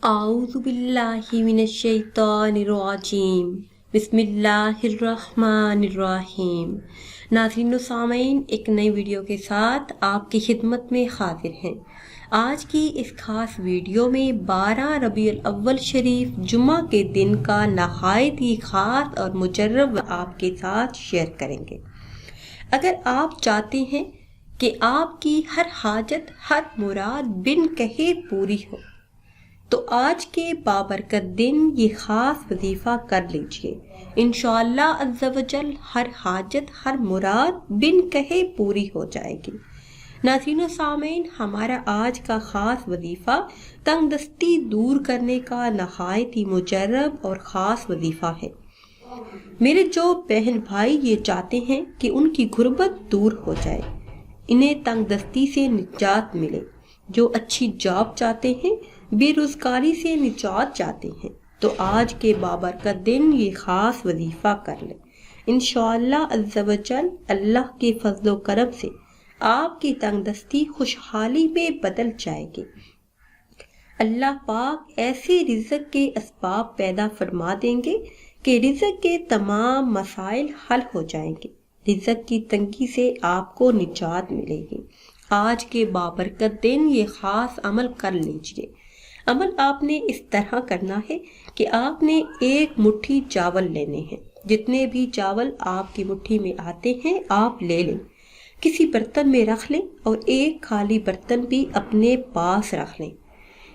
اعوذ باللہ من الشیطان الرجیم بسم اللہ الرحمن الرحیم۔ ناظرین و سامعین، ایک نئی ویڈیو کے ساتھ آپ کی خدمت میں حاضر ہیں۔ آج کی اس خاص ویڈیو میں 12 ربیع الاول شریف جمعہ کے دن کا نہایت ہی خاص اور مجرب آپ کے ساتھ شیئر کریں گے۔ اگر آپ چاہتے ہیں کہ آپ کی ہر حاجت، ہر مراد بن کہے پوری ہو تو آج کے بابرکت دن یہ خاص وظیفہ کر لیجئے۔ انشاءاللہ عز و جل ہر حاجت، ہر مراد بن کہے پوری ہو جائے گی۔ ناظرین و سامعین، ہمارا آج کا خاص وظیفہ تنگ دستی دور کرنے کا نہایت ہی مجرب اور خاص وظیفہ ہے۔ میرے جو بہن بھائی یہ چاہتے ہیں کہ ان کی غربت دور ہو جائے، انہیں تنگ دستی سے نجات ملے، جو اچھی جاب چاہتے ہیں، بے روزگاری سے نجات چاہتے ہیں، تو آج کے بابرکت دن یہ خاص وظیفہ کر لیں۔ انشاءاللہ عز و جل اللہ کے فضل و کرم سے آپ کی تنگ دستی خوشحالی میں بدل جائے گی۔ اللہ پاک ایسے رزق کے اسباب پیدا فرما دیں گے کہ رزق کے تمام مسائل حل ہو جائیں گے، رزق کی تنگی سے آپ کو نجات ملے گی۔ آج کے بابرکت دن یہ خاص عمل کر لیجئے۔ عمل آپ نے اس طرح کرنا ہے کہ آپ نے ایک مٹھی چاول لینے ہیں۔ جتنے بھی چاول آپ کی مٹھی میں آتے ہیں آپ لے لیں، کسی برتن میں رکھ لیں اور ایک خالی برتن بھی اپنے پاس رکھ لیں۔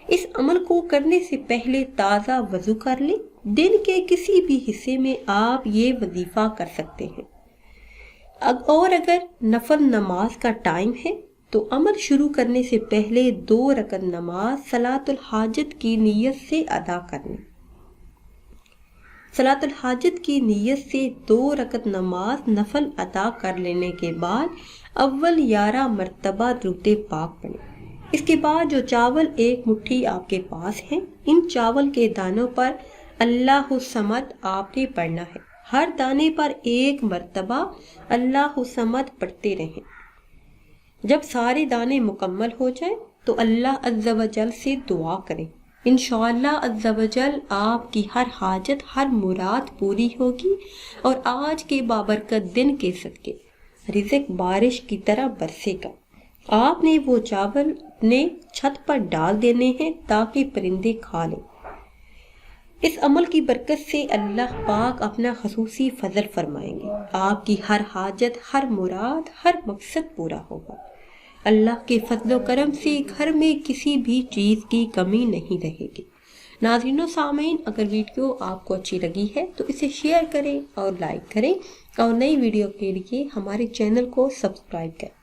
اس عمل کو کرنے سے پہلے تازہ وضو کر لیں۔ دن کے کسی بھی حصے میں آپ یہ وظیفہ کر سکتے ہیں، اور اگر نفل نماز کا ٹائم ہے تو عمل شروع کرنے سے پہلے 2 رکعت نماز صلاۃ الحاجت کی نیت سے ادا کریں۔ صلاۃ الحاجت کی نیت سے 2 رکعت نماز نفل ادا کر لینے کے بعد اول 11 مرتبہ درود پاک پڑھیں۔ اس کے بعد جو چاول ایک مٹھی آپ کے پاس ہیں، ان چاول کے دانوں پر اللہ الصمد آپ نے پڑھنا ہے۔ ہر دانے پر 1 مرتبہ اللہ الصمد پڑھتے رہیں۔ جب سارے دانے مکمل ہو جائیں تو اللہ عز و جل سے دعا کریں۔ انشاءاللہ عز و جل آپ کی ہر حاجت، ہر مراد پوری ہوگی، اور آج کے بابرکت دن کے صدقے رزق بارش کی طرح برسے گا۔ آپ نے وہ چاول اپنے چھت پر ڈال دینے ہیں تاکہ پرندے کھا لیں۔ اس عمل کی برکت سے اللہ پاک اپنا خصوصی فضل فرمائیں گے۔ آپ کی ہر حاجت، ہر مراد، ہر مقصد پورا ہوگا۔ اللہ کے فضل و کرم سے گھر میں کسی بھی چیز کی کمی نہیں رہے گی۔ ناظرین و سامعین، اگر ویڈیو آپ کو اچھی لگی ہے تو اسے شیئر کریں اور لائک کریں، اور نئی ویڈیو کے لیے ہمارے چینل کو سبسکرائب کریں۔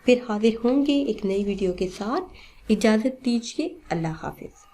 پھر حاضر ہوں گے ایک نئی ویڈیو کے ساتھ۔ اجازت دیجیے، اللہ حافظ۔